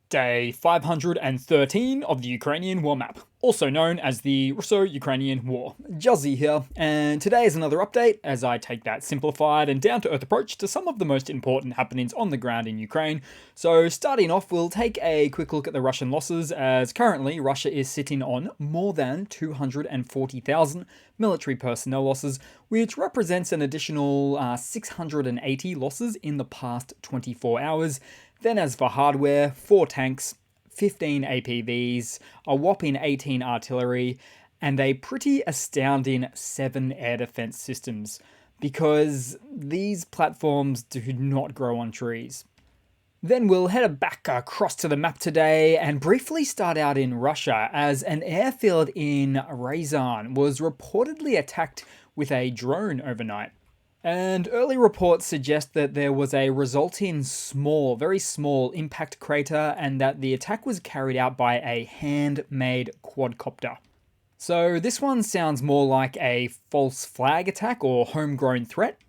Day 513 of the Ukrainian War Map, also known as the Russo-Ukrainian War. Juzzy here, and today is another update as I take that simplified and down-to-earth approach to some of the most important happenings on the ground in Ukraine. So starting off, we'll take a quick look at the Russian losses, as currently Russia is sitting on more than 240,000 military personnel losses, which represents an additional 680 losses in the past 24 hours. Then as for hardware, 4 tanks, 15 APVs, a whopping 18 artillery, and a pretty astounding 7 air defense systems, because these platforms do not grow on trees. Then we'll head back across to the map today and briefly start out in Russia, as an airfield in Ryazan was reportedly attacked with a drone overnight. And early reports suggest that there was a resulting small, very small impact crater, and that the attack was carried out by a handmade quadcopter. So this one sounds more like a false flag attack or homegrown threat,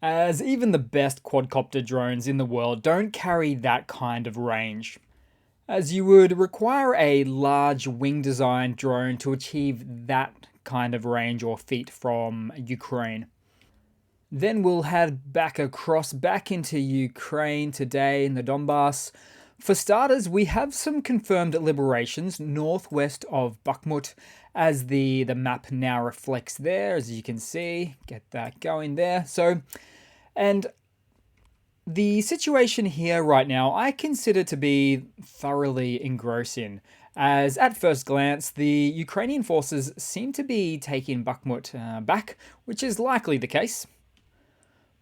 as even the best quadcopter drones in the world don't carry that kind of range, as you would require a large wing design drone to achieve that kind of range or feat from Ukraine. Then we'll head back into Ukraine today in the Donbass. For starters, we have some confirmed liberations northwest of Bakhmut, as the map now reflects there, as you can see. Get that going there. And the situation here right now, I consider to be thoroughly engrossing, as at first glance, the Ukrainian forces seem to be taking Bakhmut back, which is likely the case.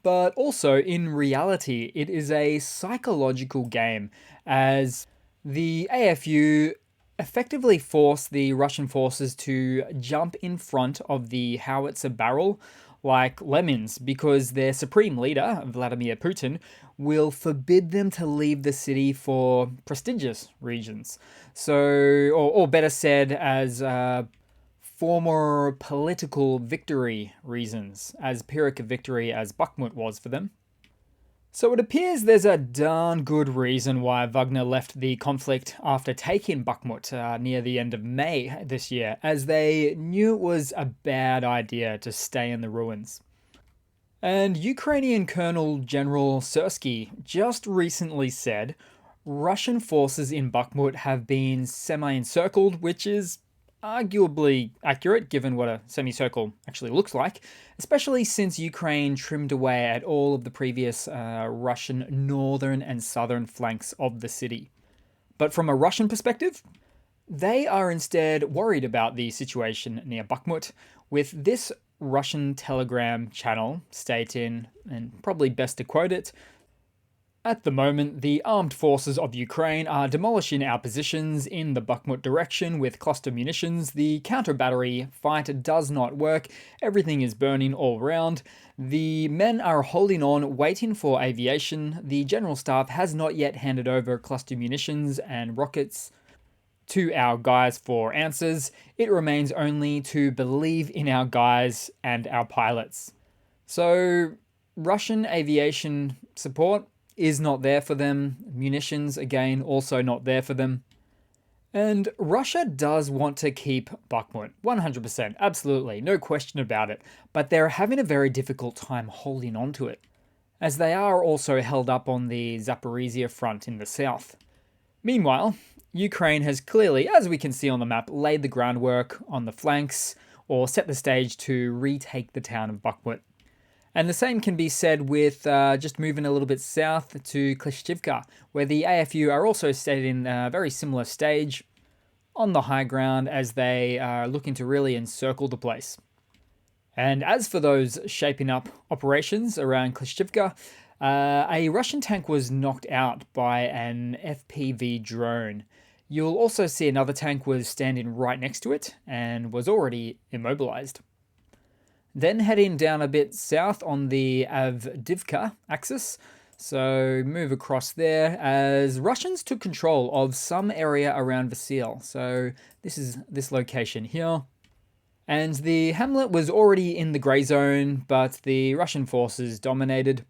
But also, in reality, it is a psychological game, as the AFU effectively forced the Russian forces to jump in front of the howitzer barrel like lemons, because their supreme leader, Vladimir Putin, will forbid them to leave the city for prestigious regions. So, or better said, as former political victory reasons, as Pyrrhic a victory as Bakhmut was for them. So it appears there's a darn good reason why Wagner left the conflict after taking Bakhmut near the end of May this year, as they knew it was a bad idea to stay in the ruins. And Ukrainian Colonel General Syrsky just recently said Russian forces in Bakhmut have been semi-encircled, which is arguably accurate given what a semicircle actually looks like, especially since Ukraine trimmed away at all of the previous Russian northern and southern flanks of the city. But from a Russian perspective, they are instead worried about the situation near Bakhmut, with this Russian telegram channel stating, and probably best to quote it, "At the moment, the armed forces of Ukraine are demolishing our positions in the Bakhmut direction with cluster munitions. The counter-battery fight does not work. Everything is burning all round. The men are holding on, waiting for aviation. The general staff has not yet handed over cluster munitions and rockets to our guys for answers. It remains only to believe in our guys and our pilots." So, Russian aviation support is not there for them. Munitions, again, also not there for them. And Russia does want to keep Bakhmut, 100%, absolutely, no question about it. But they're having a very difficult time holding on to it, as they are also held up on the Zaporizhzhia front in the south. Meanwhile, Ukraine has clearly, as we can see on the map, laid the groundwork on the flanks, or set the stage to retake the town of Bakhmut. And the same can be said with just moving a little bit south to Klishchivka, where the AFU are also stayed in a very similar stage on the high ground, as they are looking to really encircle the place. And as for those shaping up operations around Klishchivka, a Russian tank was knocked out by an FPV drone. You'll also see another tank was standing right next to it and was already immobilized. Then heading down a bit south on the Avdiivka axis, so move across there, as Russians took control of some area around Vasil. So this is this location here. And the hamlet was already in the grey zone, but the Russian forces dominated.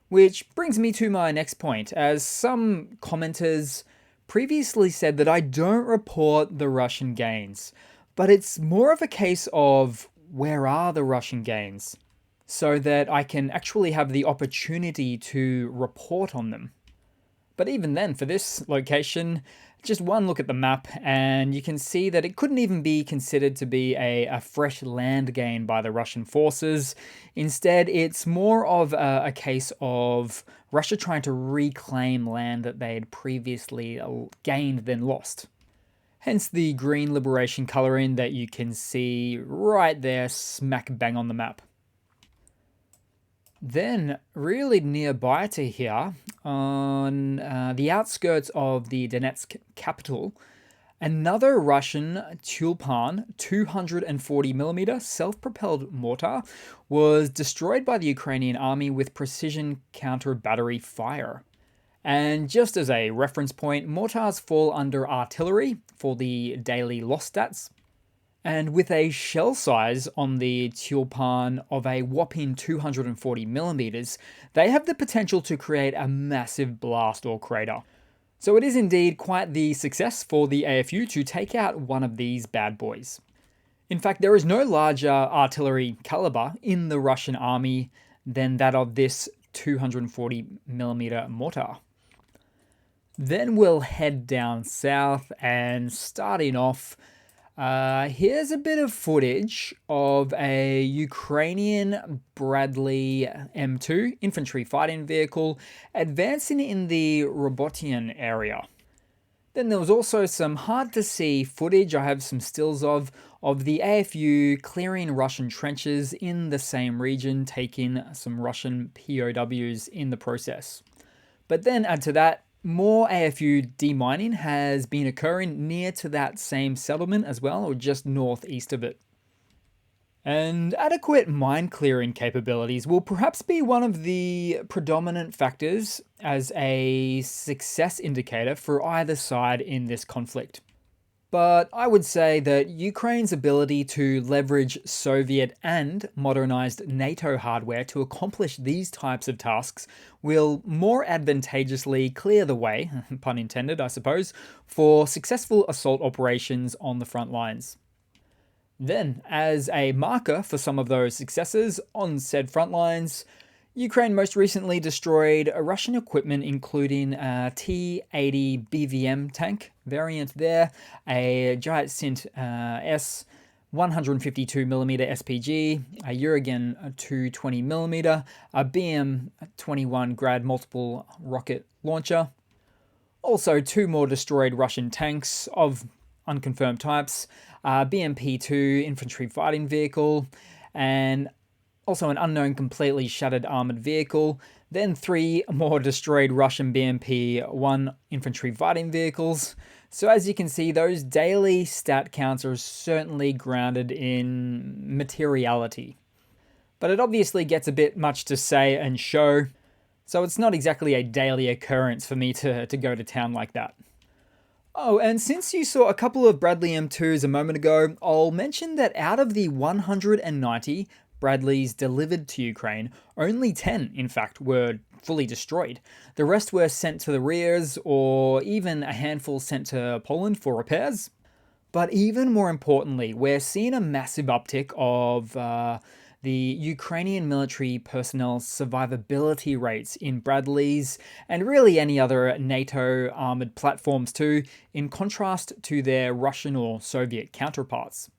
Which brings me to my next point, as some commenters previously said that I don't report the Russian gains, but it's more of a case of where are the Russian gains, so that I can actually have the opportunity to report on them. But even then, for this location, just one look at the map and you can see that it couldn't even be considered to be a fresh land gain by the Russian forces. Instead, it's more of a case of Russia trying to reclaim land that they had previously gained then lost. Hence the green liberation coloring that you can see right there smack bang on the map. Then, really nearby to here, on the outskirts of the Donetsk capital, another Russian Tulpan 240mm self-propelled mortar was destroyed by the Ukrainian army with precision counter-battery fire. And just as a reference point, mortars fall under artillery for the daily loss stats. And with a shell size on the Tulpan of a whopping 240mm, they have the potential to create a massive blast or crater. So it is indeed quite the success for the AFU to take out one of these bad boys. In fact, there is no larger artillery caliber in the Russian army than that of this 240mm mortar. Then we'll head down south, and starting off, here's a bit of footage of a Ukrainian Bradley M2 infantry fighting vehicle advancing in the Robotian area. Then there was also some hard to see footage, I have some stills of the AFU clearing Russian trenches in the same region, taking some Russian POWs in the process. But then add to that, more AFU demining has been occurring near to that same settlement as well, or just northeast of it. And adequate mine clearing capabilities will perhaps be one of the predominant factors as a success indicator for either side in this conflict. But I would say that Ukraine's ability to leverage Soviet and modernized NATO hardware to accomplish these types of tasks will more advantageously clear the way, pun intended I suppose, for successful assault operations on the front lines. Then, as a marker for some of those successes on said front lines, Ukraine most recently destroyed Russian equipment including a T-80 BVM tank variant there, a Giant S 152mm SPG, a Uragan 220mm, a BM-21 Grad multiple rocket launcher. Also, two more destroyed Russian tanks of unconfirmed types, BMP-2 infantry fighting vehicle, and also an unknown completely shattered armored vehicle, then three more destroyed Russian BMP-1 infantry fighting vehicles. So as you can see, those daily stat counts are certainly grounded in materiality. But it obviously gets a bit much to say and show, so it's not exactly a daily occurrence for me to go to town like that. Oh, and since you saw a couple of Bradley M2s a moment ago, I'll mention that out of the 190 Bradleys delivered to Ukraine, only 10, in fact, were fully destroyed. The rest were sent to the rears, or even a handful sent to Poland for repairs. But even more importantly, we're seeing a massive uptick of the Ukrainian military personnel's survivability rates in Bradleys, and really any other NATO armoured platforms too, in contrast to their Russian or Soviet counterparts.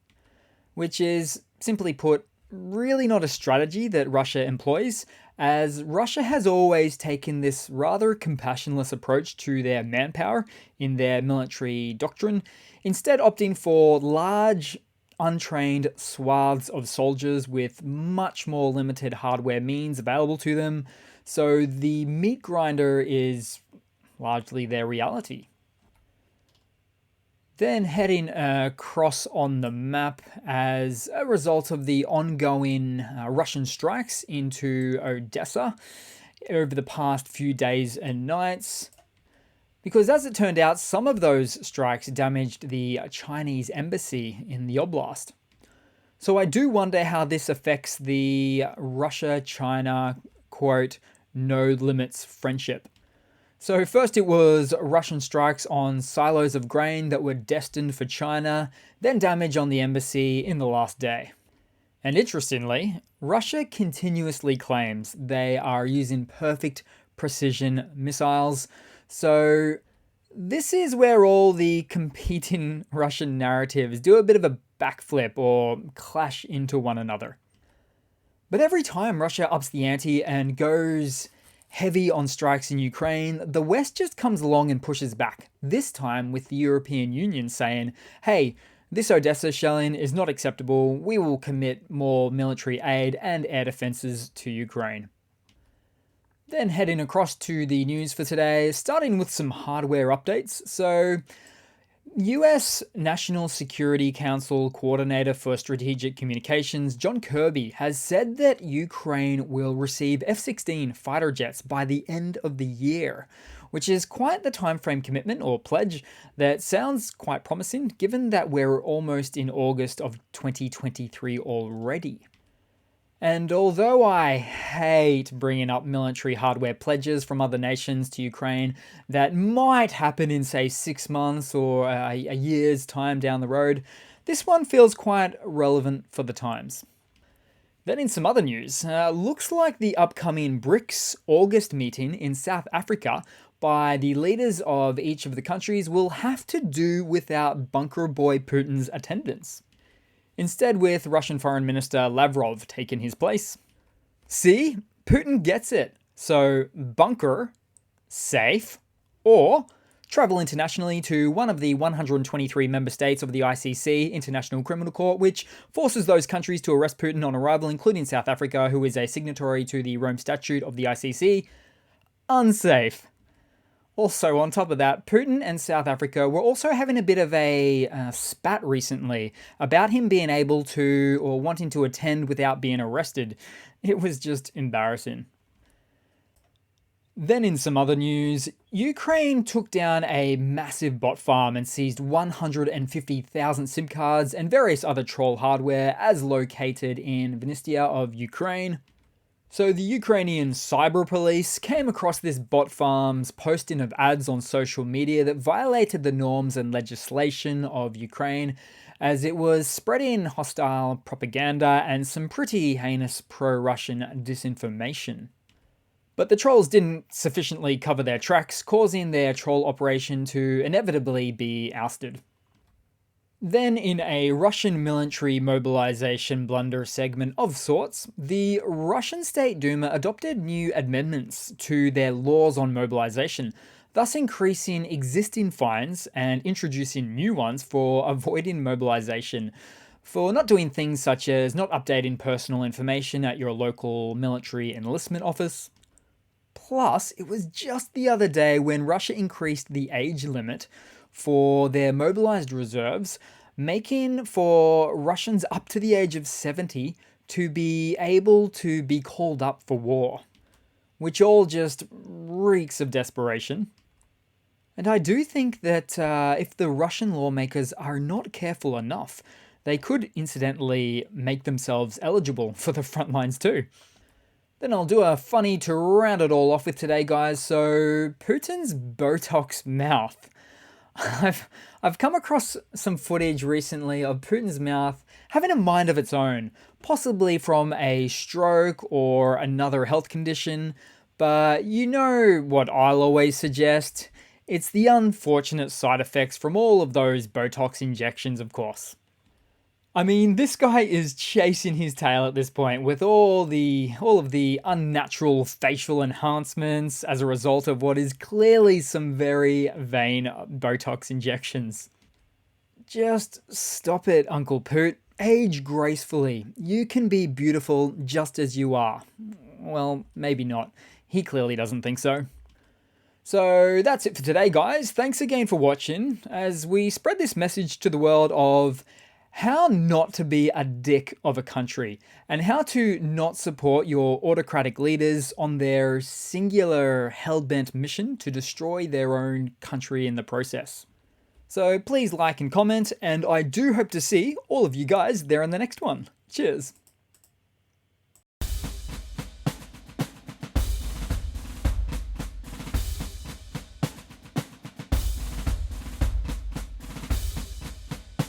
Which is, simply put, really not a strategy that Russia employs, as Russia has always taken this rather compassionless approach to their manpower in their military doctrine, instead opting for large, untrained swaths of soldiers with much more limited hardware means available to them, so the meat grinder is largely their reality. Then heading across on the map as a result of the ongoing Russian strikes into Odessa over the past few days and nights. Because as it turned out, some of those strikes damaged the Chinese embassy in the oblast. So I do wonder how this affects the Russia-China, quote, no limits friendship. So first it was Russian strikes on silos of grain that were destined for China, then damage on the embassy in the last day. And interestingly, Russia continuously claims they are using perfect precision missiles. So this is where all the competing Russian narratives do a bit of a backflip or clash into one another. But every time Russia ups the ante and goes heavy on strikes in Ukraine, the West just comes along and pushes back. This time with the European Union saying, hey, this Odessa shelling is not acceptable. We will commit more military aid and air defenses to Ukraine. Then heading across to the news for today, starting with some hardware updates. So, US National Security Council Coordinator for Strategic Communications, John Kirby, has said that Ukraine will receive F-16 fighter jets by the end of the year, which is quite the timeframe commitment or pledge that sounds quite promising, given that we're almost in August of 2023 already. And although I hate bringing up military hardware pledges from other nations to Ukraine that might happen in, say, 6 months or a year's time down the road, this one feels quite relevant for the times. Then in some other news, looks like the upcoming BRICS August meeting in South Africa by the leaders of each of the countries will have to do without bunker boy Putin's attendance. Instead, with Russian Foreign Minister Lavrov taking his place. See? Putin gets it. So, bunker, safe, or travel internationally to one of the 123 member states of the ICC, International Criminal Court, which forces those countries to arrest Putin on arrival, including South Africa, who is a signatory to the Rome Statute of the ICC. Unsafe. Also, on top of that, Putin and South Africa were also having a bit of a spat recently about him being able to or wanting to attend without being arrested. It was just embarrassing. Then in some other news, Ukraine took down a massive bot farm and seized 150,000 SIM cards and various other troll hardware as located in Vinnytsia of Ukraine. So the Ukrainian cyber police came across this bot farm's posting of ads on social media that violated the norms and legislation of Ukraine, as it was spreading hostile propaganda and some pretty heinous pro-Russian disinformation. But the trolls didn't sufficiently cover their tracks, causing their troll operation to inevitably be ousted. Then, in a Russian military mobilization blunder segment of sorts, the Russian State Duma adopted new amendments to their laws on mobilization, thus increasing existing fines and introducing new ones for avoiding mobilization, for not doing things such as not updating personal information at your local military enlistment office. Plus, it was just the other day when Russia increased the age limit for their mobilized reserves, making for Russians up to the age of 70 to be able to be called up for war, which all just reeks of desperation. And I do think that if the Russian lawmakers are not careful enough, they could incidentally make themselves eligible for the front lines too. Then I'll do a funny to round it all off with today, guys. So, Putin's Botox mouth. I've come across some footage recently of Putin's mouth having a mind of its own, possibly from a stroke or another health condition, but you know what I'll always suggest. It's the unfortunate side effects from all of those Botox injections, of course. I mean, this guy is chasing his tail at this point with all of the unnatural facial enhancements as a result of what is clearly some very vain Botox injections. Just stop it, Uncle Poot. Age gracefully. You can be beautiful just as you are. Well, maybe not. He clearly doesn't think so. So that's it for today, guys. Thanks again for watching as we spread this message to the world of how not to be a dick of a country, and how to not support your autocratic leaders on their singular hell-bent mission to destroy their own country in the process. So please like and comment, and I do hope to see all of you guys there in the next one. Cheers!